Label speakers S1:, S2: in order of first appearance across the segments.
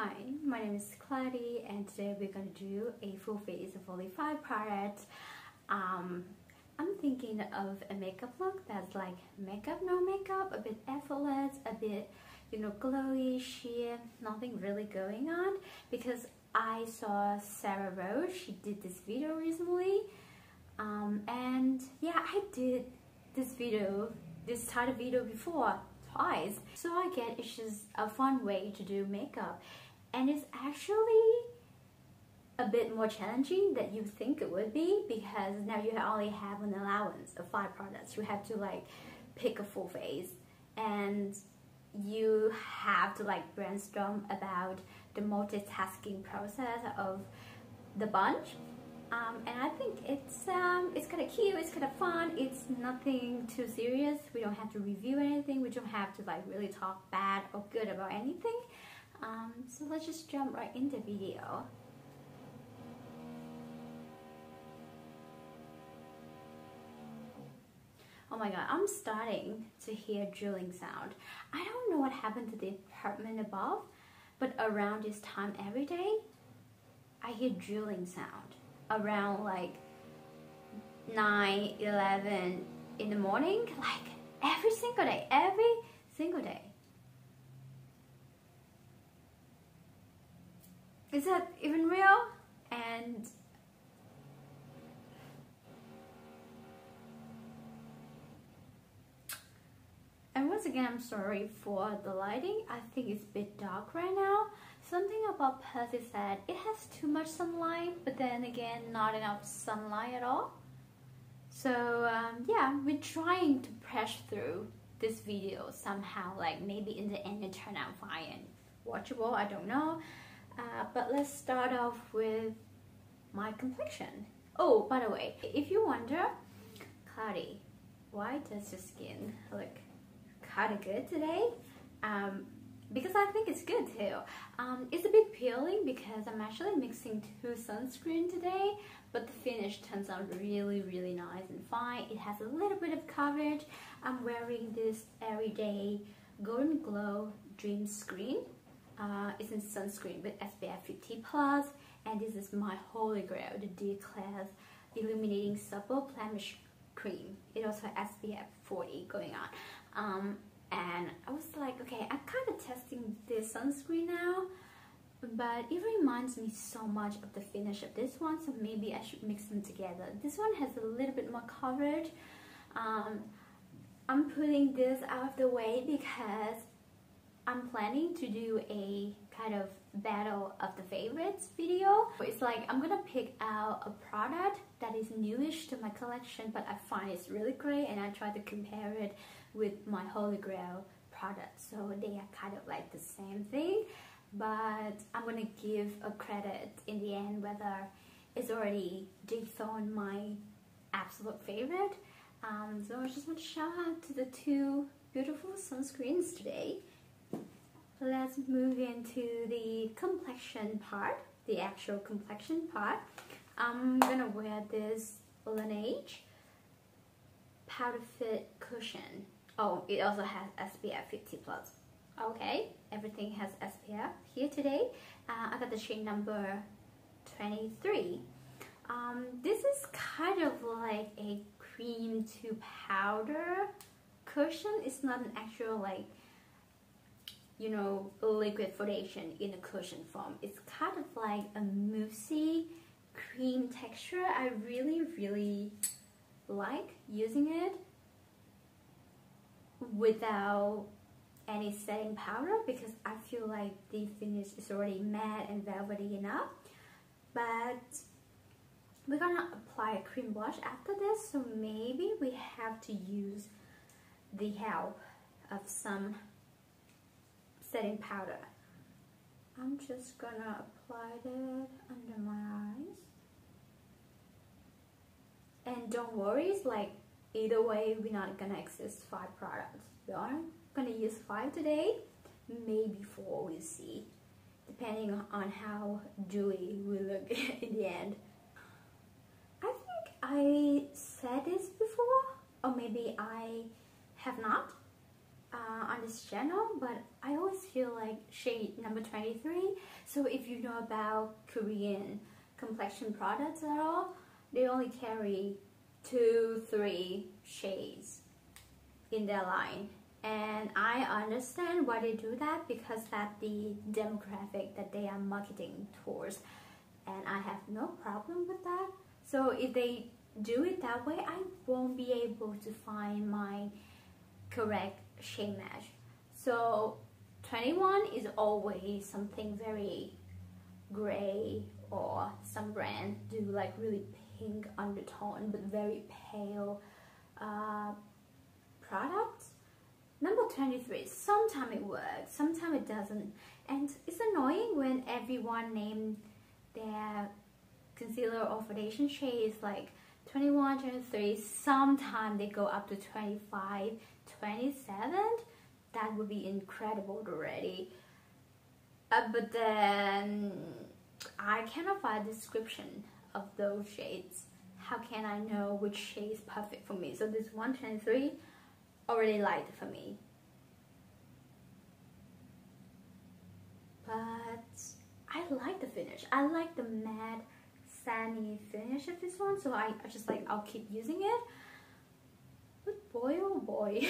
S1: Hi, my name is Clady and today we're going to do a full face of only 5 products. I'm thinking of a makeup look that's like makeup, no makeup, a bit effortless, a bit, glowy, sheer, nothing really going on, because I saw Sarah Rose, she did this video recently, and yeah, I did this type of video before, twice, so I get it's just a fun way to do makeup, and it's actually a bit more challenging than you think it would be, because now you only have an allowance of 5 products. You have to like pick a full face, and you have to like brainstorm about the multitasking process of the bunch. And I think it's kind of cute, it's kind of fun, it's nothing too serious. We don't have to review anything, we don't have to like really talk bad or good about anything. So let's just jump right into the video. Oh my god, I'm starting to hear drilling sound. I don't know what happened to the apartment above, but around this time every day, I hear drilling sound. Around like 9, 11 in the morning, like every single day. Is that even real? And once again, I'm sorry for the lighting. I think it's a bit dark right now. Something about Percy said it has too much sunlight, but then again, not enough sunlight at all. So yeah, we're trying to press through this video somehow, like maybe in the end it turned out fine and watchable, I don't know. But let's start off with my complexion. Oh, by the way, if you wonder, Clady, why does your skin look kind of good today? Because I think it's good too. It's a bit peeling because I'm actually mixing 2 sunscreen today, but the finish turns out really nice and fine. It has a little bit of coverage. I'm wearing this everyday Golden Glow Dream Screen. It's in sunscreen with SPF 50+, and this is my holy grail, the Dear Claire's Illuminating Supple Blemish Cream. It also has SPF 40 going on. And I was like, okay, I'm kind of testing this sunscreen now, but it reminds me so much of the finish of this one, so maybe I should mix them together. This one has a little bit more coverage. I'm putting this out of the way because I'm planning to do a kind of battle of the favorites video. It's like I'm gonna pick out a product that is newish to my collection, but I find it's really great, and I try to compare it with my holy grail product, so they are kind of like the same thing, but I'm gonna give a credit in the end whether it's already dethroned my absolute favorite. So I just want to shout out to the 2 beautiful sunscreens today. Let's move into the complexion part, the actual complexion part. I'm gonna wear this Laneige Powder Fit Cushion. Oh, it also has SPF 50+. Okay, everything has SPF here today. I got the shade number 23. This is kind of like a cream to powder cushion. It's not an actual like, liquid foundation in a cushion form. It's kind of like a moussey cream texture. I really like using it without any setting powder, because I feel like the finish is already matte and velvety enough. But we're gonna apply a cream blush after this, so maybe we have to use the help of some setting powder. I'm just gonna apply that under my eyes. And don't worry, it's like either way we're not gonna exist 5 products. We are gonna use 5 today, maybe 4, we'll see, depending on how dewy we look in the end. I think I said this before, or maybe I have not, on this channel, but I always feel like shade number 23. So if you know about Korean complexion products at all, they only carry 2-3 shades in their line, and I understand why they do that, because that's the demographic that they are marketing towards, and I have no problem with that. So if they do it that way, I won't be able to find my correct shade match. So 21 is always something very gray, or some brand do like really pink undertone but very pale products. Number 23, sometimes it works, sometimes it doesn't, and it's annoying when everyone named their concealer or foundation shades like 21, 23, sometimes they go up to 25, 27. That would be incredible already. But then I cannot find a description of those shades. How can I know which shade is perfect for me? So this 123 already light for me. But I like the finish. I like the matte sandy finish of this one, so I just like, I'll keep using it. But boy oh boy,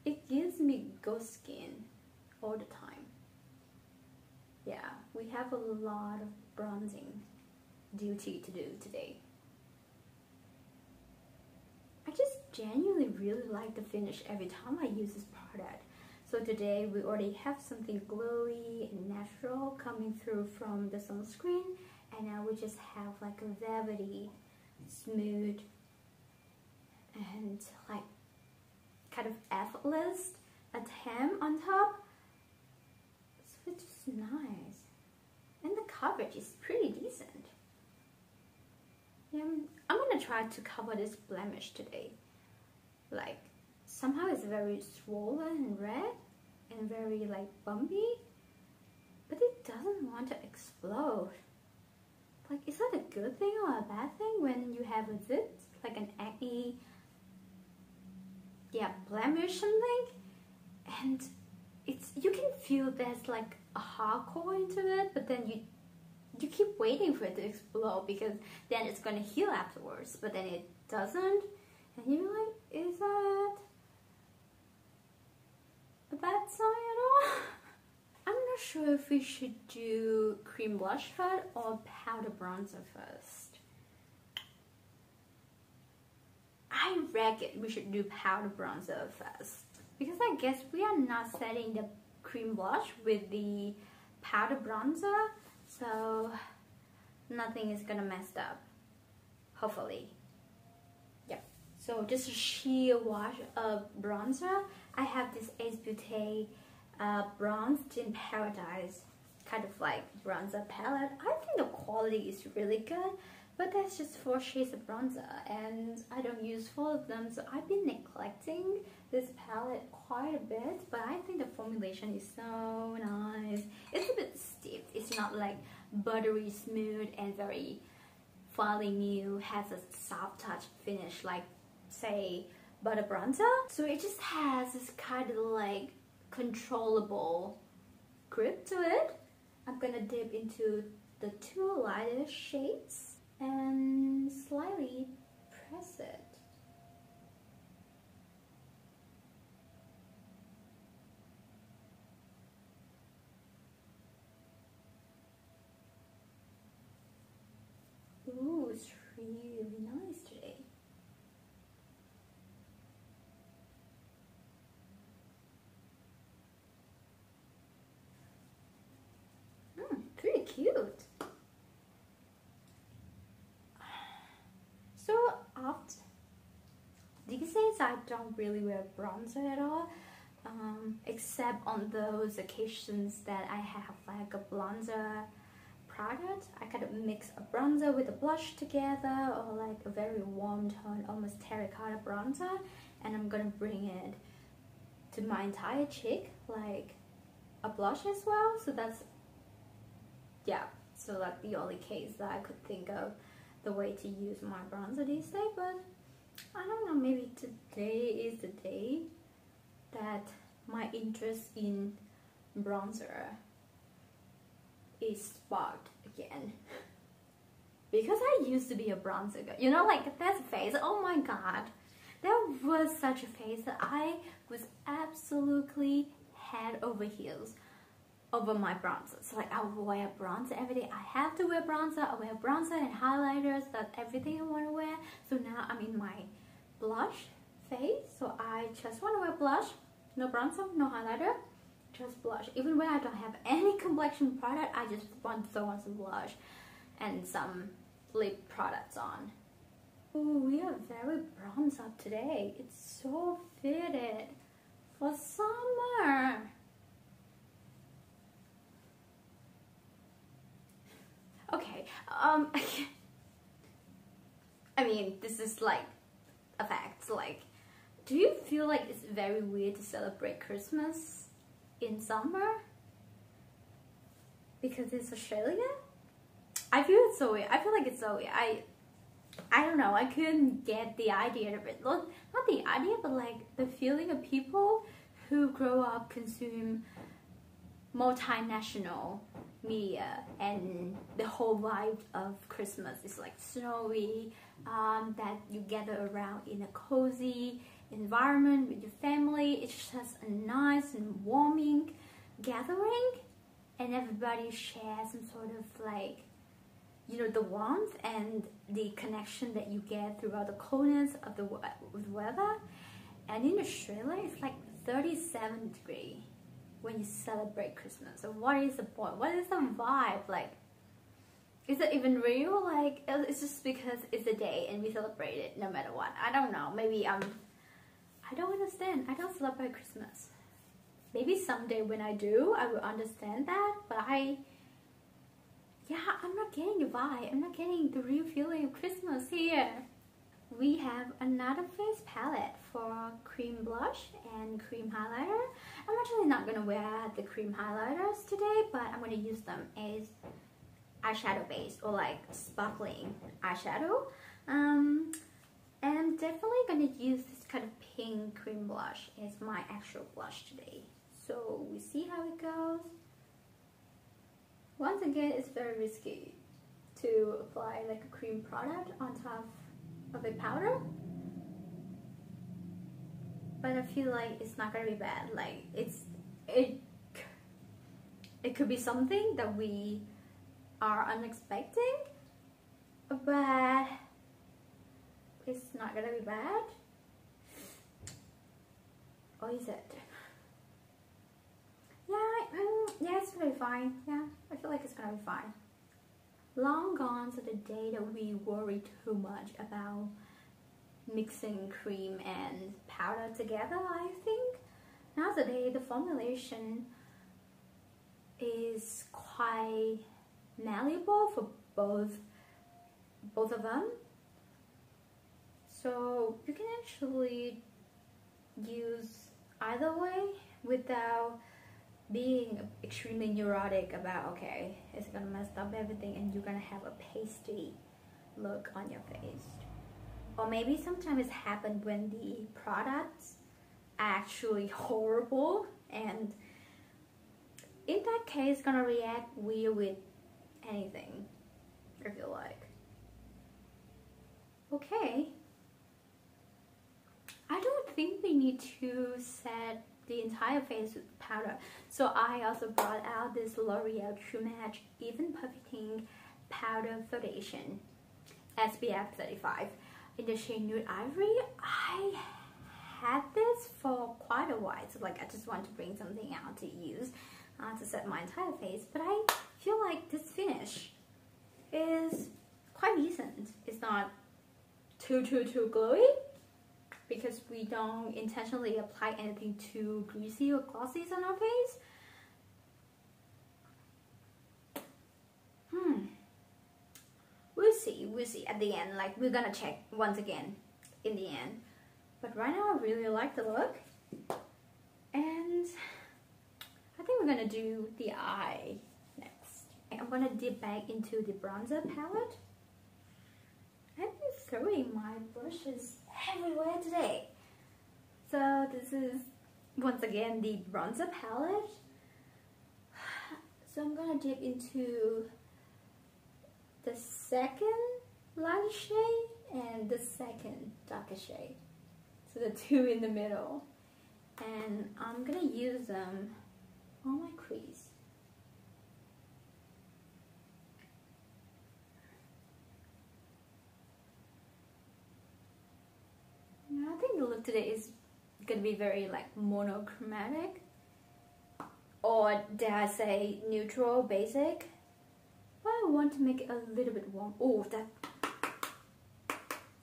S1: it gives me ghost skin all the time. Yeah, we have a lot of bronzing duty to do today. I just genuinely really like the finish every time I use this product. So today we already have something glowy and natural coming through from the sunscreen, and now we just have like a velvety, smooth, and like kind of effortless attempt on top. So it's just nice, and the coverage is pretty decent. Yeah, I'm gonna try to cover this blemish today. Like, somehow it's very swollen and red and very like bumpy, but it doesn't want to explode. Like, is that a good thing or a bad thing when you have a zit, like an acne, yeah, blemish something, and it's, you can feel there's like a hardcore into it, but then you keep waiting for it to explode, because then it's gonna heal afterwards, but then it doesn't, and you're like, is that a bad sign at all? I'm not sure if we should do cream blush first or powder bronzer first. I reckon we should do powder bronzer first, because I guess we are not setting the cream blush with the powder bronzer, so nothing is gonna mess up, hopefully. Yep. So just a sheer wash of bronzer. I have this Beaute Bronzed in Paradise kind of like bronzer palette. I think the quality is really good, but there's just 4 shades of bronzer and I don't use 4 of them, so I've been neglecting this palette quite a bit, but I think the formulation is so nice. It's a bit stiff, it's not like buttery smooth and very fairly new, has a soft touch finish like say butter bronzer. So it just has this kind of like controllable grip to it. I'm gonna dip into the 2 lightest shades and slightly press it. Ooh, it's really nice today. Pretty cute. So after these days I don't really wear bronzer at all, except on those occasions that I have like a bronzer product. I kind of mix a bronzer with a blush together, or like a very warm tone, almost terracotta bronzer, and I'm gonna bring it to my entire cheek like a blush as well. So that's, yeah, so like the only case that I could think of the way to use my bronzer these days. But I don't know, maybe today is the day that my interest in bronzer is sparked again. Because I used to be a bronzer girl. You know, like that phase, oh my god. There was such a phase that I was absolutely head over heels over my bronzer. So like I would wear bronzer every day. I have to wear bronzer. I wear bronzer and highlighters. That's everything I want to wear. So now I'm in my blush phase. So I just want to wear blush. No bronzer, no highlighter. Just blush. Even when I don't have any complexion product, I just want to throw on some blush and some lip products on. Ooh, we are very bronzed up today. It's so fitted for summer. Okay, I mean, this is like a fact. Like, do you feel like it's very weird to celebrate Christmas in summer? Because it's Australia? I feel it's so weird. I feel like it's so weird. I don't know. I couldn't get the idea of it. Not the idea, but like the feeling of people who grow up consume multinational media, and the whole vibe of Christmas is like snowy, that you gather around in a cozy environment with your family. It's just a nice and warming gathering, and everybody shares some sort of like, you know, the warmth and the connection that you get throughout the coldness of the weather. And in Australia, it's like 37 degrees when you celebrate Christmas. So what is the point? What is the vibe? Like, is it even real? Like, it's just because it's a day and we celebrate it no matter what. I don't know. Maybe I don't understand. I don't celebrate Christmas. Maybe someday when I do, I will understand that. But yeah, I'm not getting the vibe. I'm not getting the real feeling of Christmas here. We have another face palette for cream blush and cream highlighter. I'm actually not going to wear the cream highlighters today, but I'm going to use them as eyeshadow base or like sparkling eyeshadow. And I'm definitely going to use this kind of pink cream blush as my actual blush today. So we see how it goes. Once again, it's very risky to apply like a cream product on top of a powder, but I feel like it's not gonna be bad. Like it could be something that we are unexpecting, but it's not gonna be bad. Or is it? Yeah, it's gonna be fine. Yeah, I feel like it's gonna be fine. Long gone are the day that we worry too much about mixing cream and powder together, I think. Nowadays, the formulation is quite malleable for both of them. So you can actually use either way without being extremely neurotic about, okay, it's gonna mess up everything and you're gonna have a pasty look on your face. Or maybe sometimes it's happened when the products are actually horrible, and in that case it's gonna react weird with anything, I feel like. Okay, I don't think we need to set the entire face with powder. So I also brought out this L'Oreal True Match Even Perfecting Powder Foundation SPF 35 in the shade Nude Ivory. I had this for quite a while, so like I just want to bring something out to use to set my entire face. But I feel like this finish is quite decent. It's not too glowy, because we don't intentionally apply anything too greasy or glossy on our face. We'll see at the end. Like, we're gonna check once again in the end. But right now I really like the look. And I think we're gonna do the eye next. I'm gonna dip back into the bronzer palette. I've been throwing my brushes everywhere today. So this is once again the bronzer palette. So I'm gonna dip into the second lighter shade and the second darker shade, so the two in the middle, and I'm gonna use them on my crease. Now, I think the look today is gonna be very like monochromatic, or dare I say neutral, basic, but I want to make it a little bit warm. Oh,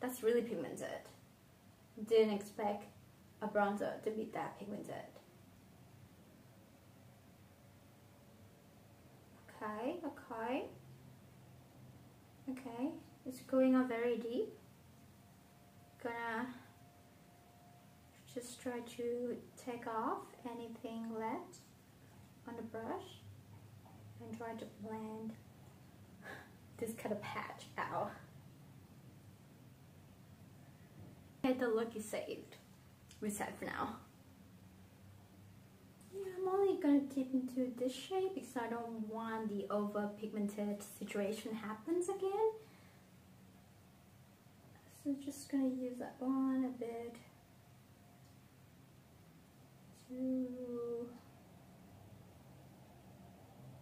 S1: that's really pigmented. Didn't expect a bronzer to be that pigmented. Okay, it's going on very deep. Gonna just try to take off anything left on the brush and try to blend this kind of patch out. Okay, the look is saved. Reset for now. Yeah, I'm only gonna dip into this shade because I don't want the over pigmented situation happens again. So just gonna use that one a bit to...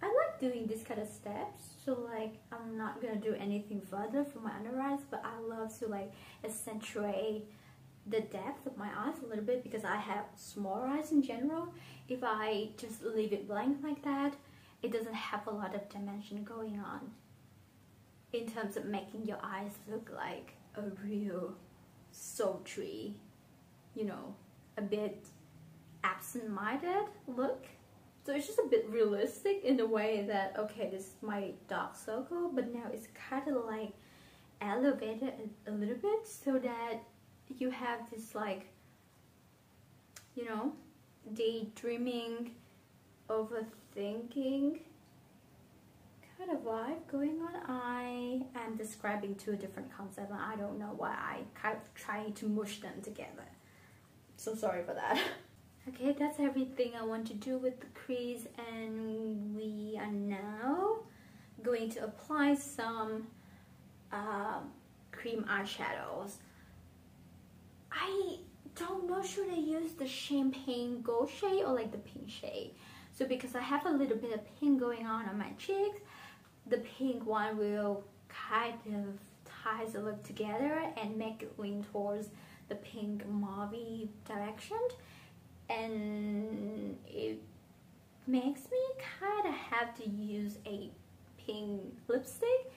S1: I like doing this kind of steps, so like I'm not gonna do anything further for my under eyes, but I love to like accentuate the depth of my eyes a little bit because I have small eyes in general. If I just leave it blank like that, it doesn't have a lot of dimension going on in terms of making your eyes look like a real sultry, you know, a bit absent-minded look. So it's just a bit realistic in the way that, okay, this is my dark circle, but now it's kind of like elevated a little bit so that you have this like, you know, daydreaming, overthinking kind of vibe going on. I am describing two different concepts and I don't know why I kind of trying to mush them together. So sorry for that. Okay, that's everything I want to do with the crease, and we are now going to apply some cream eyeshadows. I don't know, should I use the champagne gold shade or like the pink shade? So because I have a little bit of pink going on my cheeks, the pink one will kind of tie the look together and make it lean towards the pink mauve direction. And it makes me kind of have to use a pink lipstick,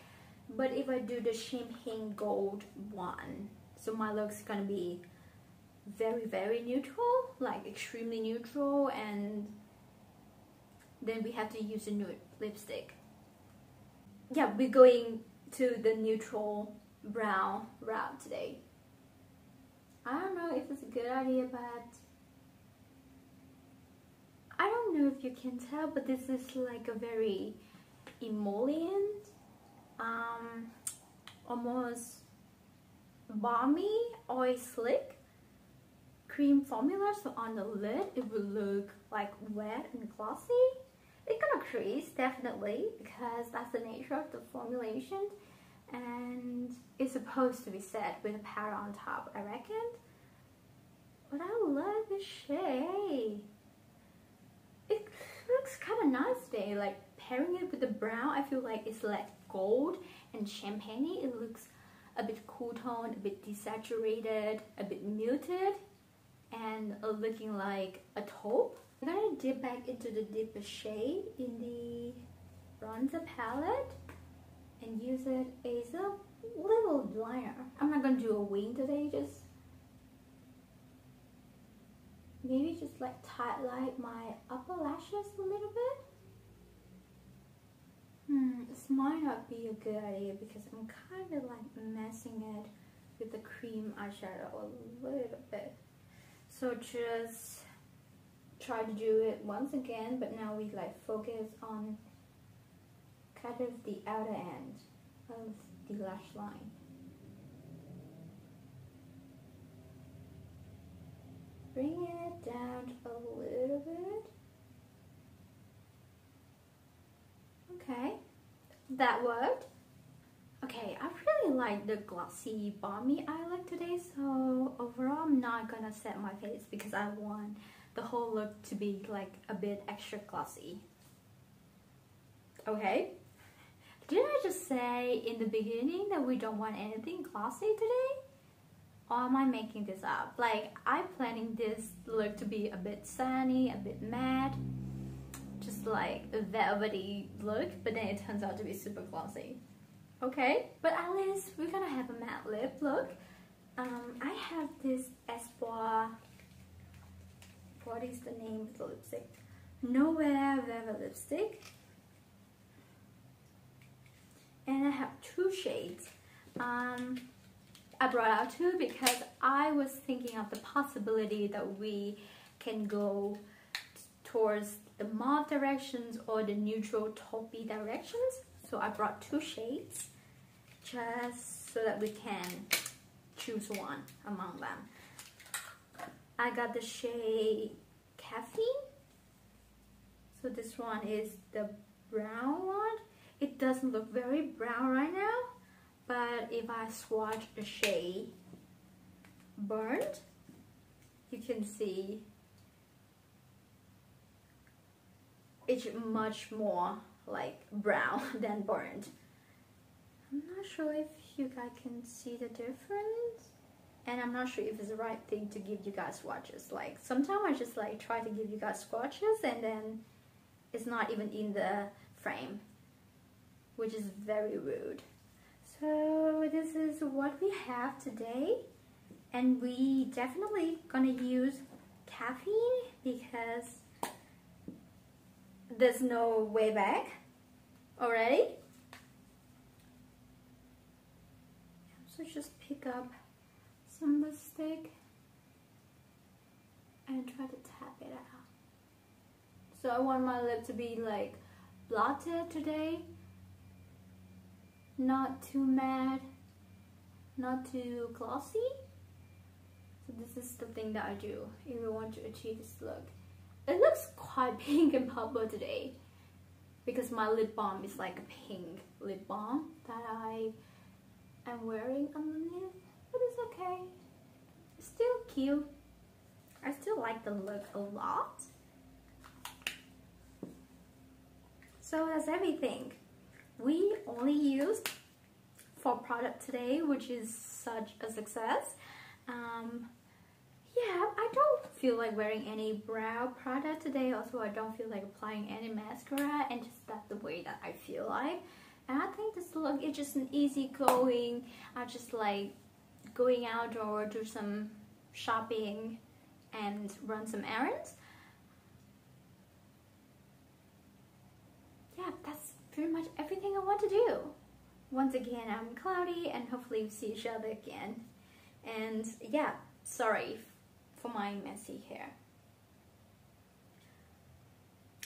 S1: but if I do the champagne gold one, so my look's gonna be very neutral, like extremely neutral, and then we have to use a nude lipstick. Yeah, we're going to the neutral brown route today. I don't know if it's a good idea, but I don't know if you can tell, but this is like a very emollient, almost balmy, oil slick cream formula. So on the lid, it will look like wet and glossy. It's gonna crease definitely because that's the nature of the formulation, and it's supposed to be set with a powder on top, I reckon. But I love this shade. It looks kind of nice today, like pairing it with the brown. I feel like it's like gold and champagne. It looks a bit cool tone, a bit desaturated, a bit muted, and looking like a taupe. I'm gonna dip back into the deeper shade in the bronzer palette and use it as a little liner. I'm not gonna do a wing today, just maybe just like highlight my upper lashes a little bit. This might not be a good idea because I'm kind of like messing it with the cream eyeshadow a little bit. So just try to do it once again, but now we like focus on kind of the outer end of the lash line. bring it down a little bit. Okay, that worked. Okay, I really like the glossy balmy eye look today, so overall I'm not gonna set my face because I want the whole look to be like a bit extra glossy. Okay, didn't I just say in the beginning that we don't want anything glossy today? Or am I making this up? Like, I'm planning this look to be a bit sunny, a bit matte, just like a velvety look, but then it turns out to be super glossy. Okay, but at least we're gonna have a matte lip look. I have this espoir, what is the name of the lipstick? Nowear Velvet lipstick. And I have two shades. I brought out two because I was thinking of the possibility that we can go towards the mauve directions or the neutral taupey directions. So I brought two shades just so that we can choose one among them. I got the shade Caffeine. So this one is the brown one. It doesn't look very brown right now, but if I swatch the shade Burnt, you can see it's much more like brown than Burnt. I'm not sure if you guys can see the difference, and I'm not sure if it's the right thing to give you guys swatches. Like sometimes I just like try to give you guys swatches and then it's not even in the frame, which is very rude. So this is what we have today, and we definitely gonna use Caffeine because there's no way back already. So just pick up some lipstick and try to tap it out. So I want my lip to be like blotted today, not too matte, not too glossy. So this is the thing that I do if we want to achieve this look. It looks quite pink and purple today because my lip balm is like a pink lip balm that I am wearing underneath, but it's okay. It's still cute. I still like the look a lot. So that's everything. We only used 4 products today, which is such a success. Yeah, I don't feel like wearing any brow product today. Also, I don't feel like applying any mascara, and just that's the way that I feel like. And I think this look is just an easy going. I just like going out or do some shopping and run some errands. Yeah, that's pretty much everything I want to do. Once again, I'm Cloudy, and hopefully we'll see each other again. And yeah, sorry for my messy hair.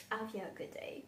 S1: I hope you have a good day.